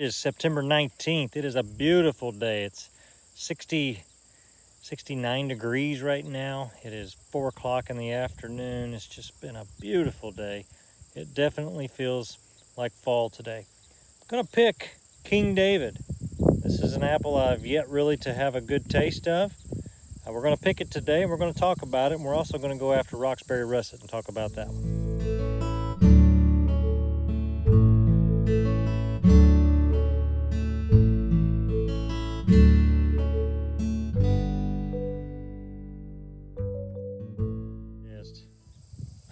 It is September 19th. It is a beautiful day. It's 69 degrees right now. It is 4 o'clock in the afternoon. It's just been a beautiful day. It definitely feels like fall today. I'm gonna pick King David. This is an apple I've yet really to have a good taste of. We're gonna pick it today and we're gonna talk about it. And we're also gonna go after Roxbury Russet and talk about that one.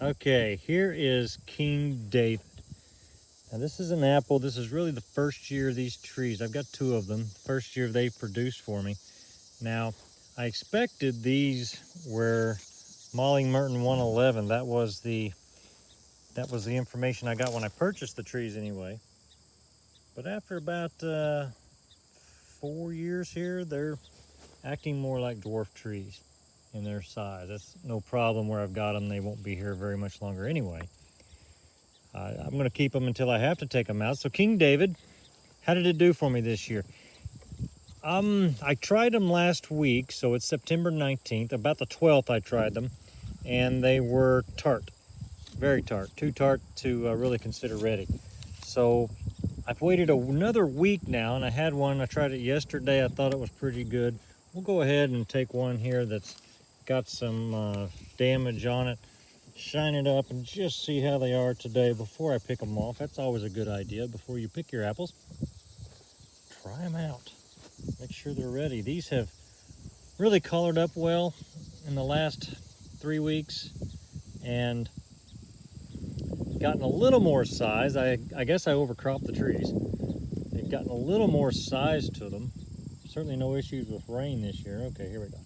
Okay, here is King David. Now this is an apple. This is really the first year of these trees. I've got two of them. The first year they've produced for me. Now, I expected these were Molly Merton 111. That was the information I got when I purchased the trees anyway. But after about 4 years here, they're acting more like dwarf trees in their size. That's no problem where I've got them. They won't be here very much longer anyway. I'm going to keep them until I have to take them out. So King David, how did it do for me this year? I tried them last week, so it's September 19th. About the 12th I tried them, and they were tart, very tart, too tart to really consider ready. So I've waited another week now, and I had one. I tried it yesterday. I thought it was pretty good. We'll go ahead and take one here that's got some damage on it, shine it up, and just see how they are today before I pick them off. That's always a good idea. Before you pick your apples, try them out. Make sure they're ready. These have really colored up well in the last 3 weeks and gotten a little more size. I guess I overcropped the trees. They've gotten a little more size to them. Certainly no issues with rain this year. Okay, here we go.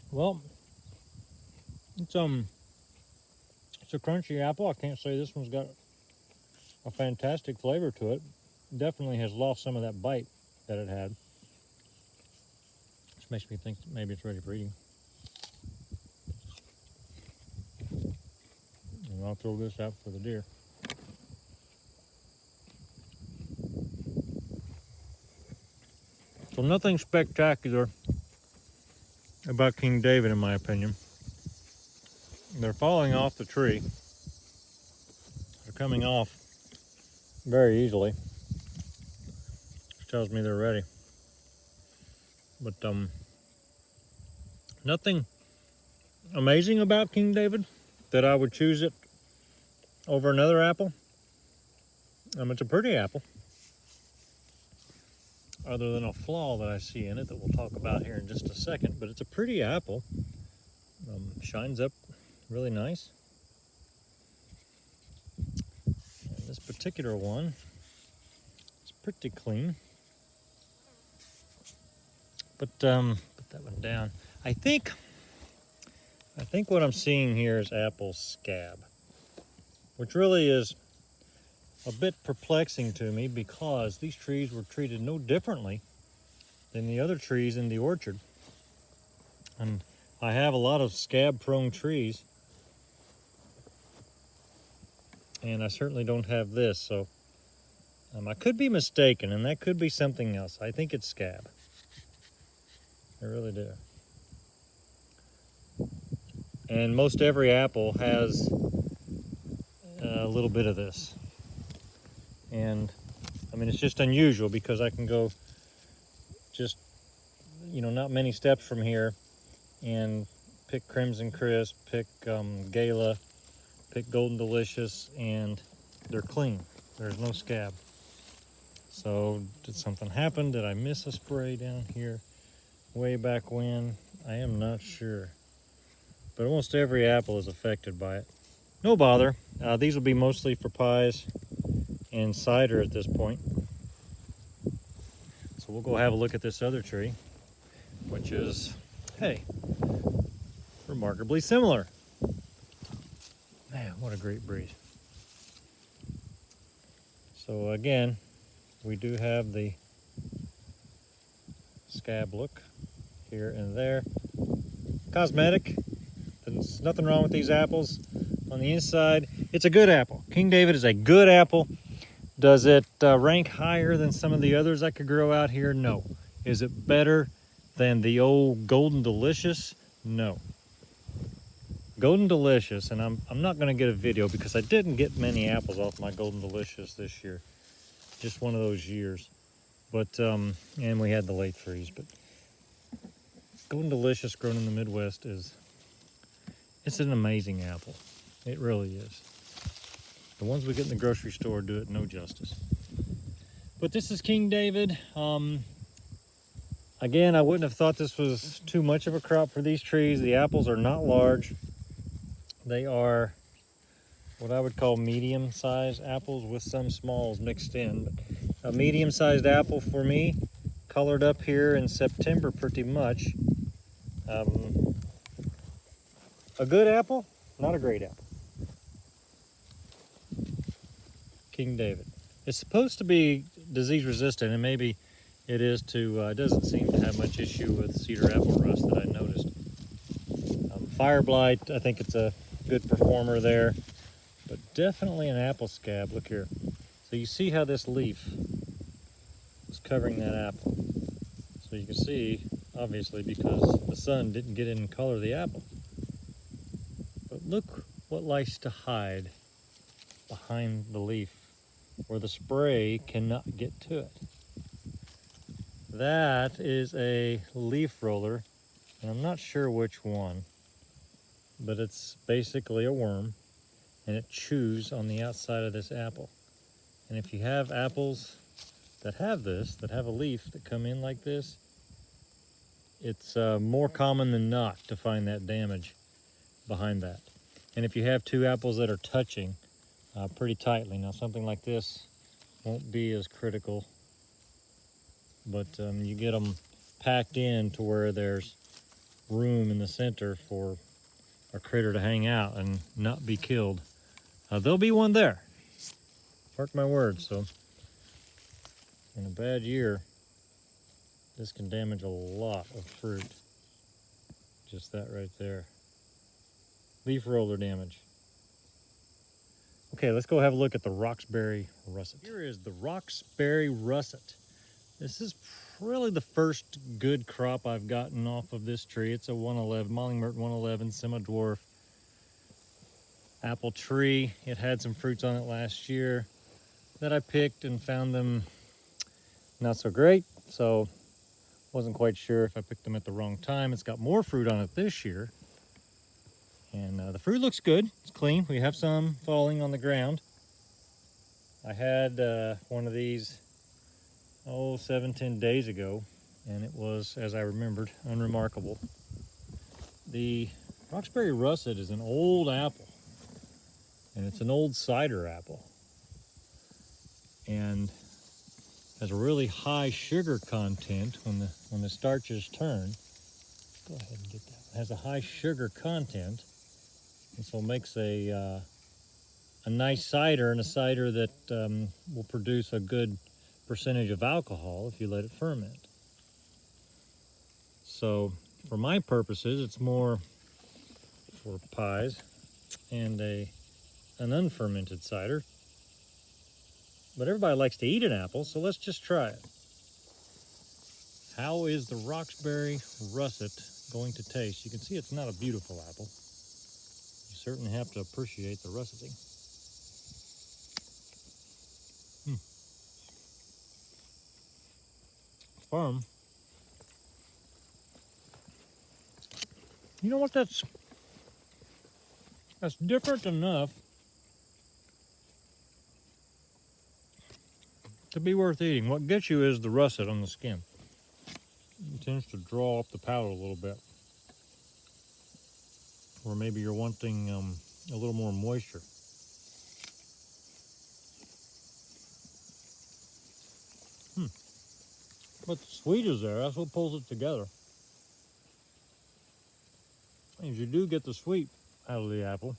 Well, it's a crunchy apple. I can't say this one's got a fantastic flavor to it. Definitely has lost some of that bite that it had, which makes me think that maybe it's ready for eating. And I'll throw this out for the deer. So nothing spectacular about King David, in my opinion. They're falling off the tree. They're coming off very easily, which tells me they're ready. But nothing amazing about King David that I would choose it over another apple. It's a pretty apple, other than a flaw that I see in it that we'll talk about here in just a second. But it's a pretty apple. Shines up really nice. And this particular one is pretty clean. But put that one down. I think what I'm seeing here is apple scab, which really is a bit perplexing to me because these trees were treated no differently than the other trees in the orchard. And I have a lot of scab-prone trees, and I certainly don't have this, so I could be mistaken, and that could be something else. I think it's scab. I really do. And most every apple has a little bit of this. And it's just unusual because I can go just, not many steps from here and pick Crimson Crisp, pick Gala, pick Golden Delicious, and they're clean. There's no scab. So did something happen? Did I miss a spray down here way back when? I am not sure. But almost every apple is affected by it. No bother. These will be mostly for pies and cider at this point. So we'll go have a look at this other tree, which is, hey, remarkably similar. Man, what a great breeze. So again, we do have the scab look here and there. cosmetic. There's nothing wrong with these apples. On the inside, it's a good apple. King David is a good apple. Does it rank higher than some of the others I could grow out here? No. Is it better than the old Golden Delicious? No. Golden Delicious, and I'm not going to get a video because I didn't get many apples off my Golden Delicious this year. Just one of those years. But, and we had the late freeze. But Golden Delicious grown in the Midwest it's an amazing apple. It really is. The ones we get in the grocery store do it no justice. But this is King David. Again, I wouldn't have thought this was too much of a crop for these trees. The apples are not large. They are what I would call medium-sized apples with some smalls mixed in. But a medium-sized apple for me, colored up here in September pretty much. A good apple, not a great apple. King David. It's supposed to be disease resistant, and maybe it is too. It doesn't seem to have much issue with cedar apple rust that I noticed. Fire blight, I think it's a good performer there, but definitely an apple scab. Look here. So you see how this leaf is covering that apple. So you can see, obviously, because the sun didn't get in and color the apple. But look what likes to hide behind the leaf where the spray cannot get to it. That is a leaf roller, and I'm not sure which one, but it's basically a worm, and it chews on the outside of this apple. And if you have apples that have this, that have a leaf that come in like this, it's more common than not to find that damage behind that. And if you have two apples that are touching pretty tightly, now something like this won't be as critical, but you get them packed in to where there's room in the center for a critter to hang out and not be killed. There'll be one there. Mark my words. So in a bad year, this can damage a lot of fruit. Just that right there. Leaf roller damage. Okay, let's go have a look at the Roxbury Russet. Here is the Roxbury Russet. This is really the first good crop I've gotten off of this tree. It's a 111, Mollymerton 111, semi-dwarf apple tree. It had some fruits on it last year that I picked and found them not so great. So wasn't quite sure if I picked them at the wrong time. It's got more fruit on it this year. And the fruit looks good. It's clean. We have some falling on the ground. I had one of these, 7-10 days ago, and it was, as I remembered, unremarkable. The Roxbury Russet is an old apple, and it's an old cider apple, and has a really high sugar content when the starches turn. Go ahead and get that. It has a high sugar content. And so it makes a nice cider, and a cider that will produce a good percentage of alcohol if you let it ferment. So for my purposes, it's more for pies and an unfermented cider. But everybody likes to eat an apple, so let's just try it. How is the Roxbury Russet going to taste? You can see it's not a beautiful apple. You certainly have to appreciate the russeting. Firm. You know what? That's different enough to be worth eating. What gets you is the russet on the skin. It tends to draw up the palate a little bit. Or maybe you're wanting a little more moisture. But the sweet is there. That's what pulls it together. And you do get the sweet out of the apple.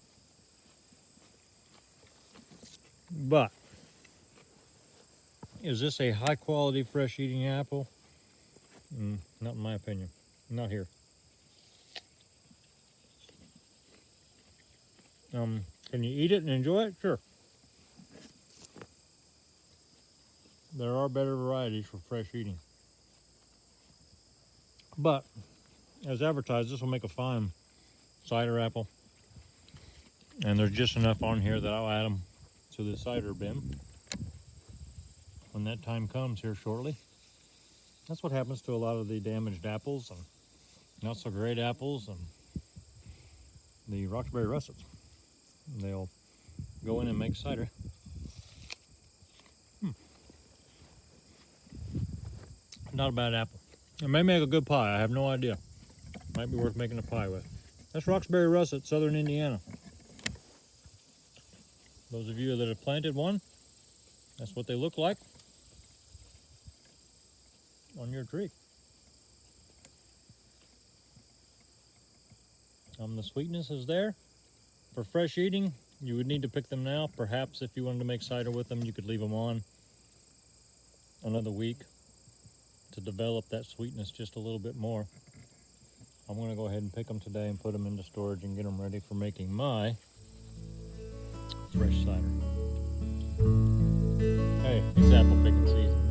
But is this a high quality fresh eating apple? Not in my opinion. Not here. Can you eat it and enjoy it? Sure. There are better varieties for fresh eating. But, as advertised, this will make a fine cider apple. And there's just enough on here that I'll add them to the cider bin when that time comes here shortly. That's what happens to a lot of the damaged apples and not so great apples and the Roxbury Russets. They'll go in and make cider. Not a bad apple. It may make a good pie. I have no idea. Might be worth making a pie with. That's Roxbury Russet, southern Indiana. Those of you that have planted one, that's what they look like on your tree. The sweetness is there. For fresh eating, you would need to pick them now. Perhaps if you wanted to make cider with them, you could leave them on another week to develop that sweetness just a little bit more. I'm going to go ahead and pick them today and put them into storage and get them ready for making my fresh cider. Hey, it's apple picking season.